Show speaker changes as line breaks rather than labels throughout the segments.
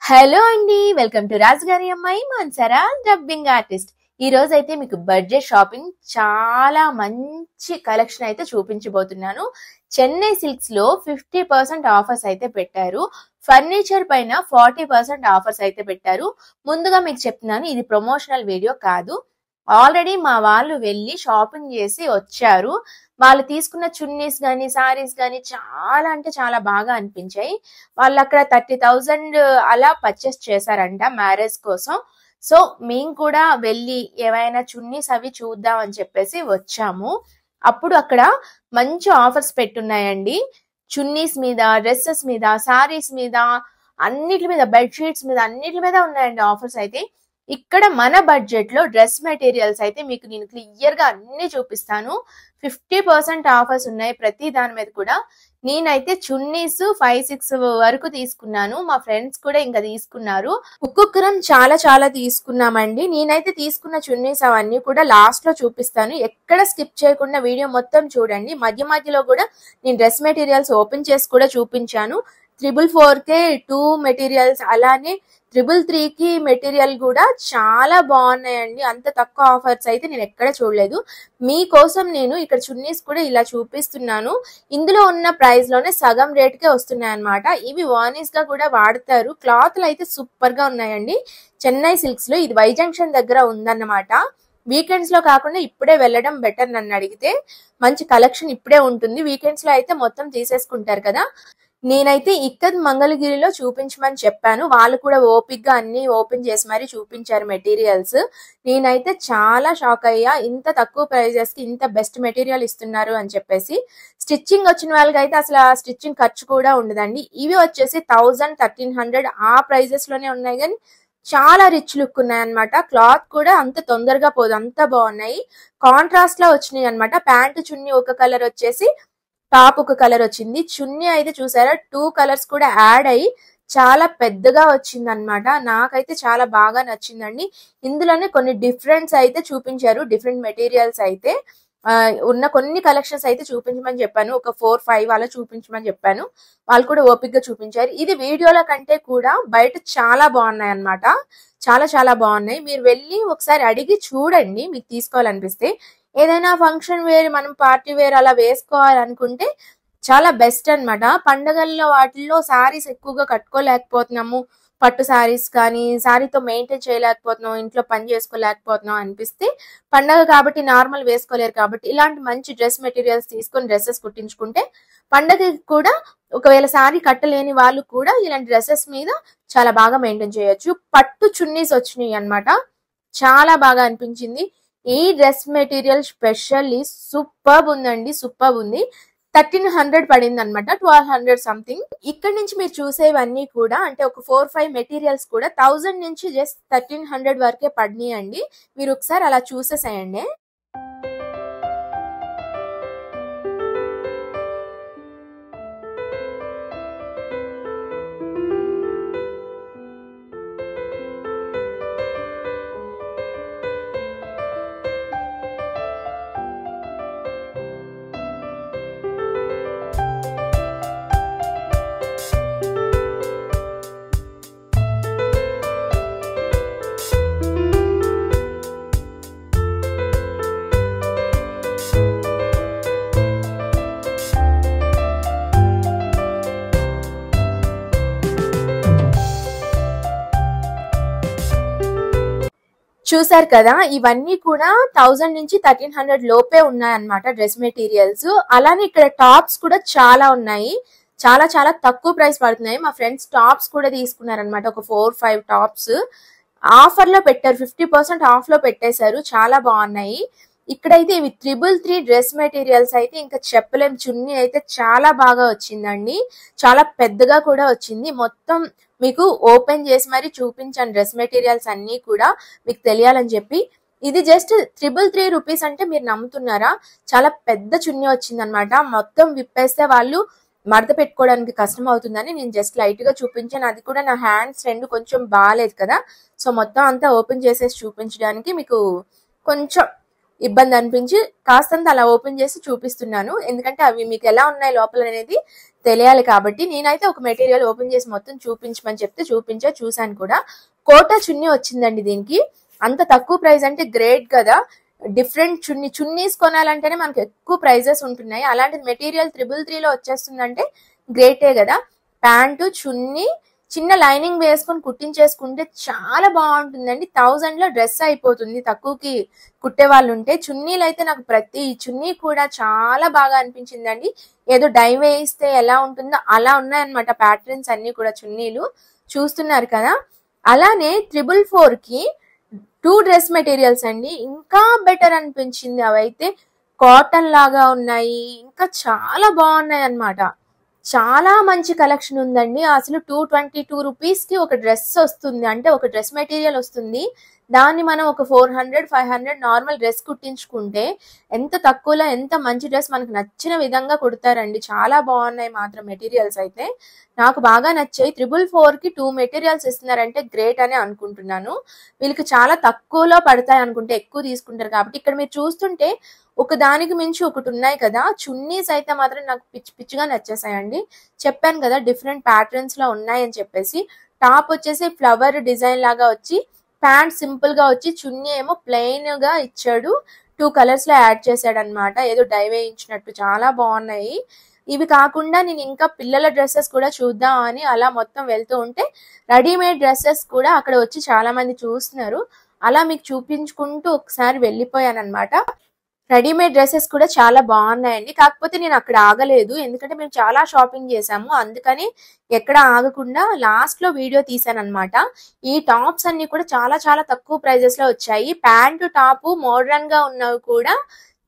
Hello అండి, welcome to రాజుగారి అమ్మాయి మాన్సరా డబ్బింగ్ ఆర్టిస్ట్. ఈ రోజు అయితే మీకు బడ్జెట్ షాపింగ్ చాలా మంచి కలెక్షన్ అయితే చూపించబోతున్నాను. చెన్నై సిల్క్స్ లో 50% ఆఫర్స్ అయితే పెట్టారు. ఫర్నిచర్ పైన 40% ఆఫర్స్ అయితే పెట్టారు. ముందుగా మీకు చెప్తున్నాను, ఇది ప్రమోషనల్ వీడియో కాదు. ఆల్రెడీ మా వాళ్ళు వెళ్ళి షాపింగ్ చేసి వచ్చారు. వాళ్ళు తీసుకున్న చున్నీస్ గానీ సారీస్ గానీ చాలా అంటే చాలా బాగా అనిపించాయి. వాళ్ళు అక్కడ 30,000 అలా పర్చేస్ చేశారంట మ్యారేజ్ కోసం. సో మేము కూడా వెళ్ళి ఏవైనా చున్నీస్ అవి చూద్దాం అని చెప్పేసి వచ్చాము. అప్పుడు అక్కడ మంచి ఆఫర్స్ పెట్టున్నాయండి. చున్నీస్ మీద, డ్రెస్సెస్ మీద, సారీస్ మీద, అన్నిటి మీద, బెడ్షీట్స్ మీద, అన్నిటి మీద ఉన్నాయండి ఆఫర్స్ అయితే. ఇక్కడ మన బడ్జెట్ లో డ్రెస్ మెటీరియల్స్ అయితే మీకు నేను క్లియర్ గా అన్ని చూపిస్తాను. 50% ఆఫర్స్ ఉన్నాయి ప్రతి దాని మీద కూడా. నేనైతే చున్నీస్ 5-6 వరకు తీసుకున్నాను. మా ఫ్రెండ్స్ కూడా ఇంకా తీసుకున్నారు. ఒక్కొక్కరం చాలా చాలా తీసుకున్నామండి. నేనైతే తీసుకున్న చున్నీస్ అవన్నీ కూడా లాస్ట్ లో చూపిస్తాను. ఎక్కడ స్కిప్ చేయకుండా వీడియో మొత్తం చూడండి. మధ్య మధ్యలో కూడా నేను డ్రెస్ మెటీరియల్స్ ఓపెన్ చేసి కూడా చూపించాను. 444కే 2 మెటీరియల్స్, అలానే 333కి మెటీరియల్ కూడా చాలా బాగున్నాయండి. అంత తక్కువ ఆఫర్స్ అయితే నేను ఎక్కడ చూడలేదు. మీకోసం నేను ఇక్కడ చున్నీస్ కూడా ఇలా చూపిస్తున్నాను. ఇందులో ఉన్న ప్రైస్ లోనే సగం రేట్కే వస్తున్నాయి అన్నమాట. ఇవి వార్నిష్ గా కూడా వాడతారు. క్లాత్లు అయితే సూపర్ గా ఉన్నాయండి. చెన్నై సిల్క్స్ లో ఇది వై జంక్షన్ దగ్గర ఉందన్నమాట. వీకెండ్స్ లో కాకుండా ఇప్పుడే వెళ్ళడం బెటర్ నన్ను అడిగితే. మంచి కలెక్షన్ ఇప్పుడే ఉంటుంది. వీకెండ్స్ లో అయితే మొత్తం తీసేసుకుంటారు కదా. నేనైతే ఇక్కత్ మంగళగిరిలో చూపించమని చెప్పాను. వాళ్ళు కూడా ఓపిక్ గా అన్ని ఓపెన్ చేసి మరీ చూపించారు మెటీరియల్స్. నేనైతే చాలా షాక్ అయ్యా, ఇంత తక్కువ ప్రైజెస్ కి ఇంత బెస్ట్ మెటీరియల్ ఇస్తున్నారు అని చెప్పేసి. స్టిచ్చింగ్ వచ్చిన వాళ్ళకి అయితే అసలు ఆ స్టిచ్చింగ్ ఖర్చు కూడా ఉండదండి. ఇవి వచ్చేసి 1000-1300 ఆ ప్రైజెస్ లోనే ఉన్నాయి, కానీ చాలా రిచ్ లుక్ ఉన్నాయి అనమాట. క్లాత్ కూడా అంత తొందరగా పోదు, అంత బాగున్నాయి. కాంట్రాస్ట్ లో వచ్చినాయి అనమాట. ప్యాంటు చున్నీ ఒక కలర్ వచ్చేసి, టాప్ ఒక కలర్ వచ్చింది. చున్నీ అయితే చూసారా 2 కలర్స్ కూడా యాడ్ అయ్యి చాలా పెద్దగా వచ్చింది అనమాట. నాకైతే చాలా బాగా నచ్చిందండి. ఇందులోనే కొన్ని డిఫరెంట్స్ అయితే చూపించారు, డిఫరెంట్ మెటీరియల్స్ అయితే. ఉన్న కొన్ని కలెక్షన్స్ అయితే చూపించమని చెప్పాను. ఒక 4-5 అలా చూపించమని చెప్పాను. వాళ్ళు కూడా ఓపిక్ గా చూపించారు. ఇది వీడియోల కంటే కూడా బయట చాలా బాగున్నాయి అన్నమాట. చాలా చాలా బాగున్నాయి. మీరు వెళ్ళి ఒకసారి అడిగి చూడండి, మీకు తీసుకోవాలనిపిస్తే. ఏదైనా ఫంక్షన్ వేర్, మనం పార్టీ వేర్ అలా వేసుకోవాలనుకుంటే చాలా బెస్ట్ అన్నమాట. పండగల్లో వాటిల్లో సారీస్ ఎక్కువగా కట్టుకోలేకపోతున్నాము, పట్టు సారీస్ కానీ సారీతో మెయింటైన్ చేయలేకపోతున్నాం, ఇంట్లో పని చేసుకోలేకపోతున్నాం అనిపిస్తే, పండగ కాబట్టి నార్మల్ వేసుకోలేరు కాబట్టి ఇలాంటి మంచి డ్రెస్ మెటీరియల్స్ తీసుకొని డ్రెస్సెస్ కుట్టించుకుంటే పండగకి కూడా, ఒకవేళ సారీ కట్టలేని వాళ్ళు కూడా ఇలాంటి డ్రెస్సెస్ మీద చాలా బాగా మెయింటైన్ చేయొచ్చు. పట్టు చున్నీస్ వచ్చినాయి అన్నమాట. చాలా బాగా అనిపించింది. ఈ డ్రెస్ మెటీరియల్ స్పెషల్లీ సూపర్ ఉందండి, సూపర్ ఉంది. 1300 పడింది అనమాట, 1200 సంథింగ్. ఇక్కడ నుంచి మీరు చూసేవన్నీ కూడా అంటే ఒక 4-5 మెటీరియల్స్ కూడా 1000 నుంచి జస్ట్ 1300 వరకే పడినాయి అండి. మీరు ఒకసారి అలా చూసేసేయండి. చూసారు కదా, ఇవన్నీ కూడా 1000 నుంచి 1300 లోపే ఉన్నాయన్నమాట డ్రెస్ మెటీరియల్స్. అలానే ఇక్కడ టాప్స్ కూడా చాలా ఉన్నాయి. చాలా చాలా తక్కువ ప్రైస్ పడుతున్నాయి. మా ఫ్రెండ్స్ టాప్స్ కూడా తీసుకున్నారనమాట. ఒక 4-5 టాప్స్ ఆఫర్ లో పెట్టారు, 50% ఆఫ్ లో పెట్టేశారు. చాలా బాగున్నాయి. ఇక్కడైతే ఇవి 333 డ్రెస్ మెటీరియల్స్ అయితే ఇంకా చెప్పలేం. చున్నీ అయితే చాలా బాగా వచ్చిందండి, చాలా పెద్దగా కూడా వచ్చింది. మొత్తం మీకు ఓపెన్ చేసి మరి చూపించాను డ్రెస్ మెటీరియల్స్ అన్ని కూడా మీకు తెలియాలని చెప్పి. ఇది జస్ట్ 333 రూపీస్ అంటే మీరు నమ్ముతున్నారా? చాలా పెద్ద చున్నీ వచ్చింది అనమాట. మొత్తం విప్పేస్తే వాళ్ళు మడత పెట్టుకోవడానికి కష్టం అవుతుందని నేను జస్ట్ లైట్ గా చూపించాను. అది కూడా నా హ్యాండ్స్ 2 కొంచెం బాగాలేదు కదా, సో మొత్తం అంతా ఓపెన్ చేసేసి చూపించడానికి మీకు కొంచెం ఇబ్బంది అనిపించి కాస్తంత అలా ఓపెన్ చేసి చూపిస్తున్నాను. ఎందుకంటే అవి మీకు ఎలా ఉన్నాయి లోపల అనేది తెలియాలి కాబట్టి. నేనైతే ఒక మెటీరియల్ ఓపెన్ చేసి మొత్తం చూపించమని చెప్తే చూసాను కూడా. కోటా చున్నీ వచ్చిందండి దీనికి. అంత తక్కువ ప్రైస్ అంటే గ్రేట్ కదా. డిఫరెంట్ చున్నీస్ కొనాలంటేనే మనకు ఎక్కువ ప్రైజెస్ ఉంటున్నాయి. అలాంటిది మెటీరియల్ 333లో వచ్చేస్తుందంటే గ్రేటే కదా. ప్యాంటు, చున్నీ, చిన్న లైనింగ్ వేసుకొని కుట్టించేసుకుంటే చాలా బాగుంటుందండి. 1000లో డ్రెస్ అయిపోతుంది తక్కువకి కుట్టే వాళ్ళు ఉంటే. చున్నీలు అయితే నాకు ప్రతి చున్నీ కూడా చాలా బాగా అనిపించిందండి. ఏదో డై వేయిస్తే ఎలా ఉంటుందో అలా ఉన్నాయన్నమాట ప్యాటర్న్స్ అన్ని కూడా. చున్నీలు చూస్తున్నారు కదా. అలానే 444కి 2 డ్రెస్ మెటీరియల్స్ అండి. ఇంకా బెటర్ అనిపించింది. అవైతే కాటన్ లాగా ఉన్నాయి, ఇంకా చాలా బాగున్నాయి అన్నమాట. చాలా మంచి కలెక్షన్ ఉందండి. అసలు 222 రూపీస్కి ఒక డ్రెస్ వస్తుంది, అంటే ఒక డ్రెస్ మెటీరియల్ వస్తుంది. దాన్ని మనం ఒక 400, 500 నార్మల్ డ్రెస్ కుట్టించుకుంటే ఎంత తక్కువలో ఎంత మంచి డ్రెస్ మనకు నచ్చిన విధంగా కుడతారండి. చాలా బాగున్నాయి మాత్రం మెటీరియల్స్ అయితే నాకు బాగా నచ్చాయి. 444కి 2 మెటీరియల్స్ ఇస్తున్నారంటే గ్రేట్ అని అనుకుంటున్నాను. వీళ్ళకి చాలా తక్కువలో పడతాయి అనుకుంటే, ఎక్కువ తీసుకుంటారు కాబట్టి. ఇక్కడ మీరు చూస్తుంటే ఒక దానికి మించి ఒకటి ఉన్నాయి కదా. చున్నీస్ అయితే మాత్రం నాకు పిచ్చిగా నచ్చేసాయండి. చెప్పాను కదా డిఫరెంట్ ప్యాటర్న్స్ లో ఉన్నాయని చెప్పేసి. టాప్ వచ్చేసి ఫ్లవర్ డిజైన్ లాగా వచ్చి, ప్యాంట్ సింపుల్ గా వచ్చి, చున్నీ ఏమో ప్లెయిన్ గా ఇచ్చాడు. 2 కలర్స్ లో యాడ్ చేశాడు అనమాట, ఏదో డై వేయించినట్టు. చాలా బాగున్నాయి. ఇవి కాకుండా నేను ఇంకా పిల్లల డ్రెస్సెస్ కూడా చూద్దాం అని అలా మొత్తం వెళ్తూ ఉంటే రెడీమేడ్ డ్రెస్సెస్ కూడా అక్కడ వచ్చి చాలా మంది చూస్తున్నారు. అలా మీకు చూపించుకుంటూ ఒకసారి వెళ్ళిపోయాను అనమాట. రెడీమేడ్ డ్రెస్సెస్ కూడా చాలా బాగున్నాయండి. కాకపోతే నేను అక్కడ ఆగలేదు, ఎందుకంటే మేము చాలా షాపింగ్ చేసాము. అందుకని ఎక్కడ ఆగకుండా లాస్ట్ లో వీడియో తీసాను అనమాట. ఈ టాప్స్ అన్ని కూడా చాలా చాలా తక్కువ ప్రైజెస్ లో వచ్చాయి. ప్యాంటు టాపు మోడర్న్ గా ఉన్నవి కూడా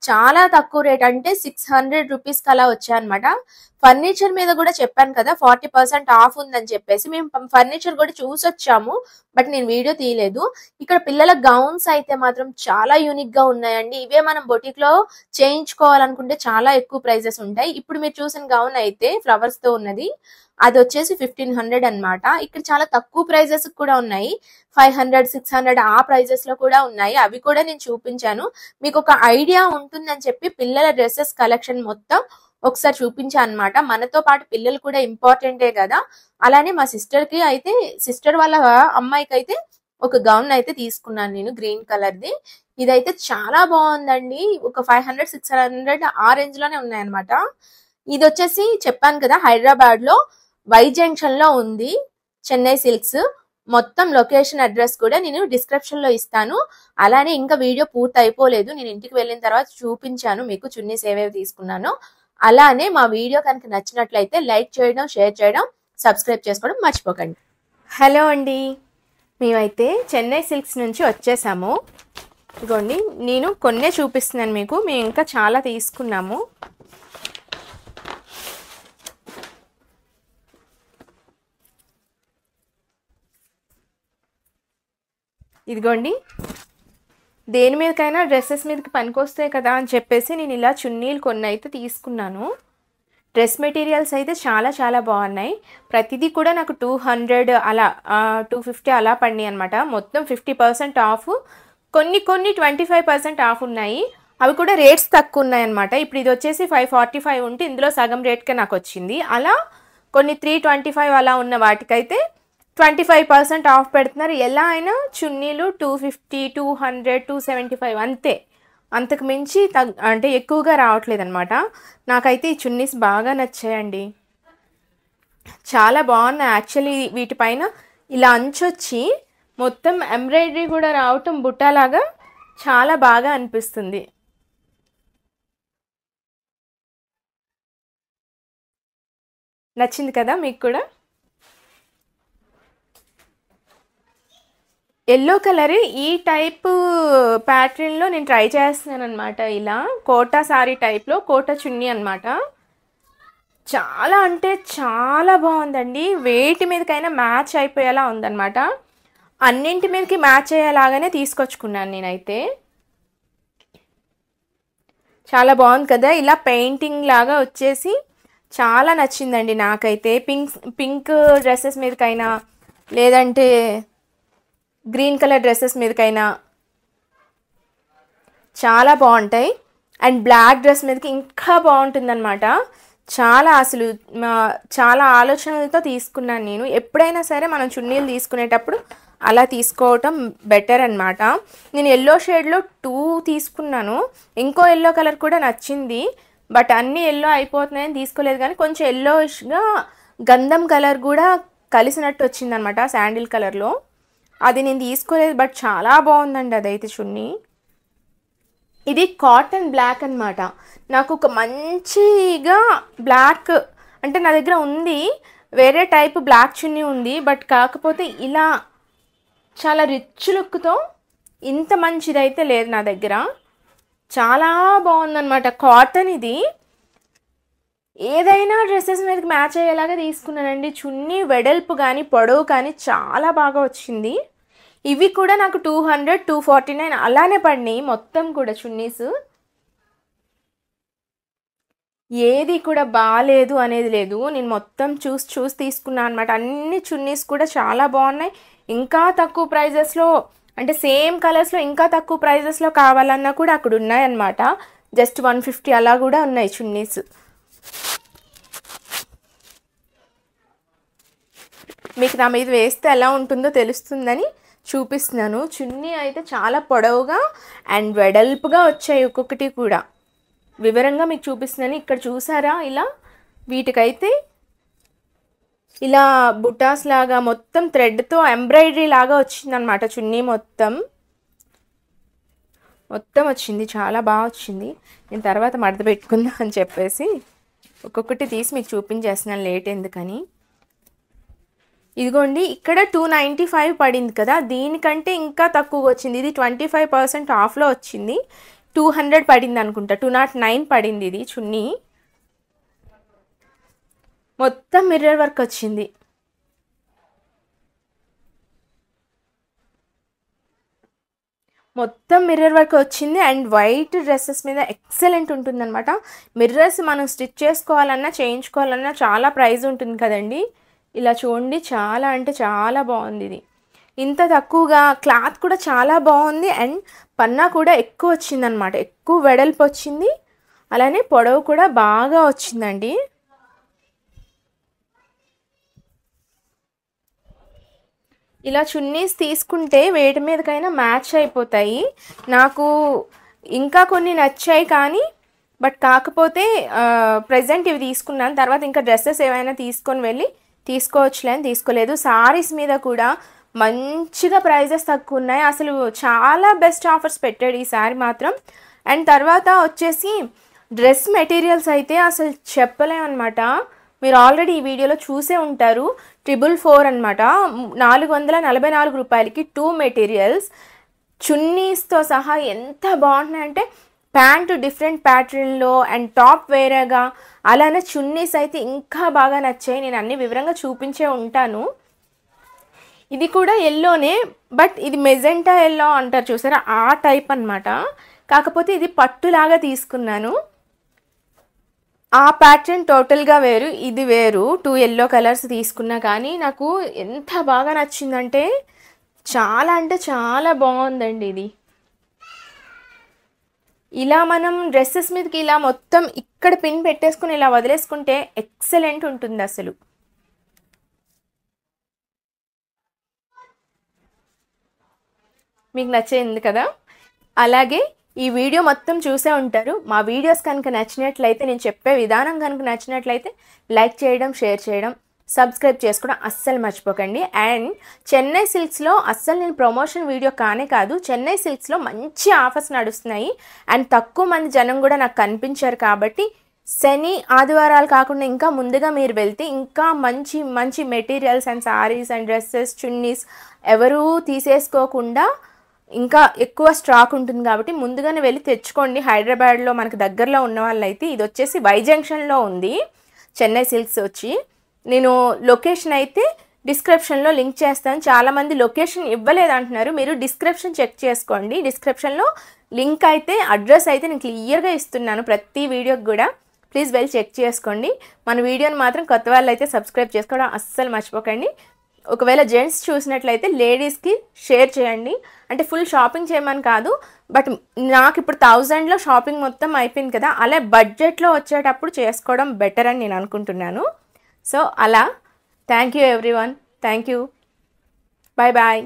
చాలా తక్కువ రేట్, అంటే 600 రూపీస్కి అలా వచ్చాయన్నమాట. ఫర్నిచర్ మీద కూడా చెప్పాను కదా 40% ఆఫ్ ఉందని చెప్పేసి. మేము ఫర్నిచర్ కూడా చూసొచ్చాము, బట్ నేను వీడియో తీయలేదు. ఇక్కడ పిల్లల గౌన్స్ అయితే మాత్రం చాలా యూనిక్ గా ఉన్నాయండి. ఇవే మనం బొటిక్ లో చేయించుకోవాలనుకుంటే చాలా ఎక్కువ ప్రైజెస్ ఉంటాయి. ఇప్పుడు మీరు చూసిన గౌన్ అయితే ఫ్లవర్స్ తో ఉన్నది, అది వచ్చేసి 1500 అనమాట. ఇక్కడ చాలా తక్కువ ప్రైజెస్ కూడా ఉన్నాయి, 500, 600 ఆ ప్రైజెస్ లో కూడా ఉన్నాయి. అవి కూడా నేను చూపించాను, మీకు ఒక ఐడియా ఉంటుందని చెప్పి పిల్లల డ్రెస్సెస్ కలెక్షన్ మొత్తం ఒకసారి చూపించాను అనమాట. మనతో పాటు పిల్లలు కూడా ఇంపార్టెంటే కదా. అలానే మా సిస్టర్ వాళ్ళ అమ్మాయికి అయితే ఒక గౌన్ అయితే తీసుకున్నాను నేను, గ్రీన్ కలర్ ది. ఇదైతే చాలా బాగుందండి. ఒక 500, 600 ఆ రేంజ్ లోనే ఉన్నాయన్నమాట. ఇది వచ్చేసి చెప్పాను కదా హైదరాబాద్ లో వై జంక్షన్ లో ఉంది, చెన్నై సిల్క్స్. మొత్తం లొకేషన్ అడ్రస్ కూడా నేను డిస్క్రిప్షన్ లో ఇస్తాను. అలానే ఇంకా వీడియో పూర్తి అయిపోలేదు, నేను ఇంటికి వెళ్ళిన తర్వాత చూపించాను మీకు చున్నీస్ ఏవేవి తీసుకున్నాను. అలానే మా వీడియో కనుక నచ్చినట్లయితే లైక్ చేయడం, షేర్ చేయడం, సబ్స్క్రైబ్ చేసుకోవడం మర్చిపోకండి. హలో అండి, మేమైతే చెన్నై సిల్క్స్ నుంచి వచ్చేసాము. ఇదిగోండి, నేను కొన్నే చూపిస్తున్నాను మీకు, మేము ఇంకా చాలా తీసుకున్నాము. ఇదిగోండి, దేని మీదకైనా డ్రెస్సెస్ మీదకి పనికొస్తాయి కదా అని చెప్పేసి నేను ఇలా చున్నీలు కొన్ని అయితే తీసుకున్నాను. డ్రెస్ మెటీరియల్స్ అయితే చాలా చాలా బాగున్నాయి. ప్రతిదీ కూడా నాకు 200 అలా 250 అలా పడినాయి అనమాట. మొత్తం 50% ఆఫ్, కొన్ని 25% ఆఫ్ ఉన్నాయి. అవి కూడా రేట్స్ తక్కువ ఉన్నాయి అనమాట. ఇప్పుడు ఇది వచ్చేసి 545 ఉంటే ఇందులో సగం రేట్కే నాకు వచ్చింది. అలా కొన్ని 325 అలా ఉన్న వాటికైతే 25% ఆఫ్ పెడుతున్నారు. ఎలా అయినా చున్నీలు 250, 200, 275 అంతే, అంతకు మించి అంటే ఎక్కువగా రావట్లేదు అనమాట. నాకైతే ఈ చున్నీస్ బాగా నచ్చాయండి, చాలా బాగున్నాయి. యాక్చువల్లీ వీటిపైన ఇలా అంచొచ్చి మొత్తం ఎంబ్రాయిడరీ కూడా రావటం బుట్టలాగా చాలా బాగా అనిపిస్తుంది. నచ్చింది కదా మీకు కూడా? ఎల్లో కలర్ ఈ టైప్ ప్యాటర్న్లో నేను ట్రై చేస్తున్నాను అనమాట. ఇలా కోటా సారీ టైప్లో కోటా చున్నీ అనమాట. చాలా అంటే చాలా బాగుందండి. వేటి మీదకైనా మ్యాచ్ అయిపోయేలా ఉందన్నమాట. అన్నింటి మీదకి మ్యాచ్ అయ్యేలాగానే తీసుకొచ్చుకున్నాను నేనైతే. చాలా బాగుంది కదా, ఇలా పెయింటింగ్ లాగా వచ్చేసి చాలా నచ్చిందండి నాకైతే. పింక్ డ్రెస్సెస్ మీదకైనా, లేదంటే గ్రీన్ కలర్ డ్రెస్సెస్ మీదకైనా చాలా బాగుంటాయి. అండ్ బ్లాక్ డ్రెస్ మీదకి ఇంకా బాగుంటుందన్నమాట. చాలా అసలు చాలా ఆలోచనలతో తీసుకున్నాను నేను. ఎప్పుడైనా సరే మనం చున్నీలు తీసుకునేటప్పుడు అలా తీసుకోవటం బెటర్ అనమాట. నేను ఎల్లో షేడ్లో 2 తీసుకున్నాను. ఇంకో ఎల్లో కలర్ కూడా నచ్చింది, బట్ అన్నీ ఎల్లో అయిపోతున్నాయని తీసుకోలేదు. కానీ కొంచెం ఎల్లోయిష్గా గంధం కలర్ కూడా కలిసినట్టు వచ్చిందనమాట శాండిల్ కలర్లో. అది నేను తీసుకోలేదు, బట్ చాలా బాగుందండి అదైతే చున్నీ. ఇది కాటన్ బ్లాక్ అనమాట. నాకు ఒక మంచిగా బ్లాక్ అంటే నా దగ్గర ఉంది, వేరే టైప్ బ్లాక్ చున్నీ ఉంది, బట్ కాకపోతే ఇలా చాలా రిచ్ లుక్తో ఇంత మంచిదైతే లేదు నా దగ్గర. చాలా బాగుందన్నమాట. కాటన్ ఇది. ఏదైనా డ్రెస్సెస్ మీదకి మ్యాచ్ అయ్యేలాగా తీసుకున్నానండి. చున్నీ వెడల్పు కానీ పొడవు కానీ చాలా బాగా వచ్చింది. ఇవి కూడా నాకు 200, 249 అలానే పడినాయి మొత్తం కూడా చున్నీస్. ఏది కూడా బాగాలేదు అనేది లేదు. నేను మొత్తం చూసి తీసుకున్నాను అనమాట. అన్ని చున్నీస్ కూడా చాలా బాగున్నాయి. ఇంకా తక్కువ ప్రైజెస్లో అంటే సేమ్ కలర్స్లో ఇంకా తక్కువ ప్రైజెస్లో కావాలన్నా కూడా అక్కడ ఉన్నాయన్నమాట. జస్ట్ 150 అలా కూడా ఉన్నాయి చున్నీస్. మీకు నా మీద వేస్తే ఎలా ఉంటుందో తెలుస్తుందని చూపిస్తున్నాను. చున్నీ అయితే చాలా పొడవుగా అండ్ వెడల్పుగా వచ్చాయి. ఒక్కొక్కటి కూడా వివరంగా మీకు చూపిస్తున్నాను. ఇక్కడ చూసారా, ఇలా వీటికైతే ఇలా బుటాస్ లాగా మొత్తం థ్రెడ్తో ఎంబ్రాయిడరీ లాగా వచ్చిందనమాట. చున్నీ మొత్తం వచ్చింది, చాలా బాగా వచ్చింది. నేను తర్వాత మడత పెట్టుకుందా అని చెప్పేసి ఒక్కొక్కటి తీసి మీకు చూపించేస్తున్నాను, లేట్ ఎందుకని. ఇదిగోండి, ఇక్కడ 295 పడింది కదా, దీనికంటే ఇంకా తక్కువ వచ్చింది. ఇది 25% ఆఫ్లో వచ్చింది. 200 పడింది అనుకుంటా, 209 పడింది ఇది చున్నీ. మొత్తం మిర్రర్ వర్క్ వచ్చింది. మొత్తం మిర్రర్ వర్క్ వచ్చింది. అండ్ వైట్ డ్రెస్సెస్ మీద ఎక్సలెంట్ ఉంటుందన్నమాట. మిర్రర్స్ మనం స్టిచ్ చేసుకోవాలన్నా చేయించుకోవాలన్నా చాలా ప్రైస్ ఉంటుంది కదండి. ఇలా చూడండి, చాలా అంటే చాలా బాగుంది ఇది. ఇంత తక్కువగా క్లాత్ కూడా చాలా బాగుంది. అండ్ పన్నా కూడా ఎక్కువ వచ్చిందనమాట, ఎక్కువ వెడల్పు వచ్చింది. అలానే పొడవు కూడా బాగా వచ్చిందండి. ఇలా చున్నీస్ తీసుకుంటే వేటి మీదకైనా మ్యాచ్ అయిపోతాయి. నాకు ఇంకా కొన్ని నచ్చాయి కానీ బట్ కాకపోతే ప్రెజెంట్ ఇవి తీసుకున్నాను. తర్వాత ఇంకా డ్రెస్సెస్ ఏమైనా తీసుకొని వెళ్ళి తీసుకోవచ్చులే అని తీసుకోలేదు. సారీస్ మీద కూడా మంచిగా ప్రైజెస్ తక్కువ ఉన్నాయి. అసలు చాలా బెస్ట్ ఆఫర్స్ పెట్టాడు ఈసారి మాత్రం. అండ్ తర్వాత వచ్చేసి డ్రెస్ మెటీరియల్స్ అయితే అసలు చెప్పలేమన్నమాట. మీరు ఆల్రెడీ ఈ వీడియోలో చూసే ఉంటారు. 444 అనమాట, 444 రూపాయలకి 2 మెటీరియల్స్ చున్నీస్తో సహా ఎంత బాగుంటున్నాయంటే, ప్యాంటు డిఫరెంట్ ప్యాటర్న్లో అండ్ టాప్ వేరేగా, అలానే చున్నీస్ అయితే ఇంకా బాగా నచ్చాయి. నేను అన్ని వివరంగా చూపించే ఉంటాను. ఇది కూడా ఎల్లోనే, బట్ ఇది మెజెంటా ఎల్లో అంటారు చూసారా, ఆ టైప్ అనమాట. కాకపోతే ఇది పట్టులాగా తీసుకున్నాను. ఆ ప్యాటర్న్ టోటల్గా వేరు, ఇది వేరు. 2 ఎల్లో కలర్స్ తీసుకున్నా కానీ నాకు ఎంత బాగా నచ్చిందంటే చాలా అంటే చాలా బాగుందండి ఇది. ఇలా మనం డ్రెస్సెస్ మీదకి ఇలా మొత్తం ఇక్కడ పిన్ పెట్టేసుకుని ఇలా వదిలేసుకుంటే ఎక్సలెంట్ ఉంటుంది అసలు. మీకు నచ్చింది కదా. అలాగే ఈ వీడియో మొత్తం చూసే ఉంటారు. మా వీడియోస్ కనుక నచ్చినట్లయితే, నేను చెప్పే విధానం కనుక నచ్చినట్లయితే లైక్ చేయడం, షేర్ చేయడం, సబ్స్క్రైబ్ చేసుకోవడం అస్సలు మర్చిపోకండి. అండ్ చెన్నై సిల్క్స్లో అస్సలు నేను ప్రమోషన్ వీడియో కానే కాదు, చెన్నై సిల్క్స్లో మంచి ఆఫర్స్ నడుస్తున్నాయి. అండ్ తక్కువ మంది జనం కూడా నాకు కనిపించారు కాబట్టి శని ఆదివారాలు కాకుండా ఇంకా ముందుగా మీరు వెళ్తే ఇంకా మంచి మంచి materials and saris and dresses, chunnis ఎవరూ తీసేసుకోకుండా ఇంకా ఎక్కువ స్టాక్ ఉంటుంది కాబట్టి ముందుగానే వెళ్ళి తెచ్చుకోండి. హైదరాబాద్లో మనకు దగ్గరలో ఉన్న వాళ్ళైతే, ఇది వచ్చేసి వై జంక్షన్లో ఉంది చెన్నై సిల్క్స్ వచ్చి. నేను లొకేషన్ అయితే డిస్క్రిప్షన్లో లింక్ చేస్తాను. చాలామంది లొకేషన్ ఇవ్వలేదు అంటున్నారు, మీరు డిస్క్రిప్షన్ చెక్ చేసుకోండి. డిస్క్రిప్షన్లో లింక్ అయితే, అడ్రస్ అయితే నేను క్లియర్గా ఇస్తున్నాను ప్రతి వీడియోకి కూడా. ప్లీజ్ వెళ్ళి చెక్ చేసుకోండి. మన వీడియోని మాత్రం కొత్త వాళ్ళు అయితే సబ్స్క్రైబ్ చేసుకోవడం అస్సలు మర్చిపోకండి. ఒకవేళ జెంట్స్ చూసినట్లయితే లేడీస్కి షేర్ చేయండి. అంటే ఫుల్ షాపింగ్ చేయమని కాదు, బట్ నాకు ఇప్పుడు 1000లో షాపింగ్ మొత్తం అయిపోయింది కదా, అలా బడ్జెట్లో వచ్చేటప్పుడు చేసుకోవడం బెటర్ అని నేను అనుకుంటున్నాను. సో అలా thank you everyone, thank you, bye bye.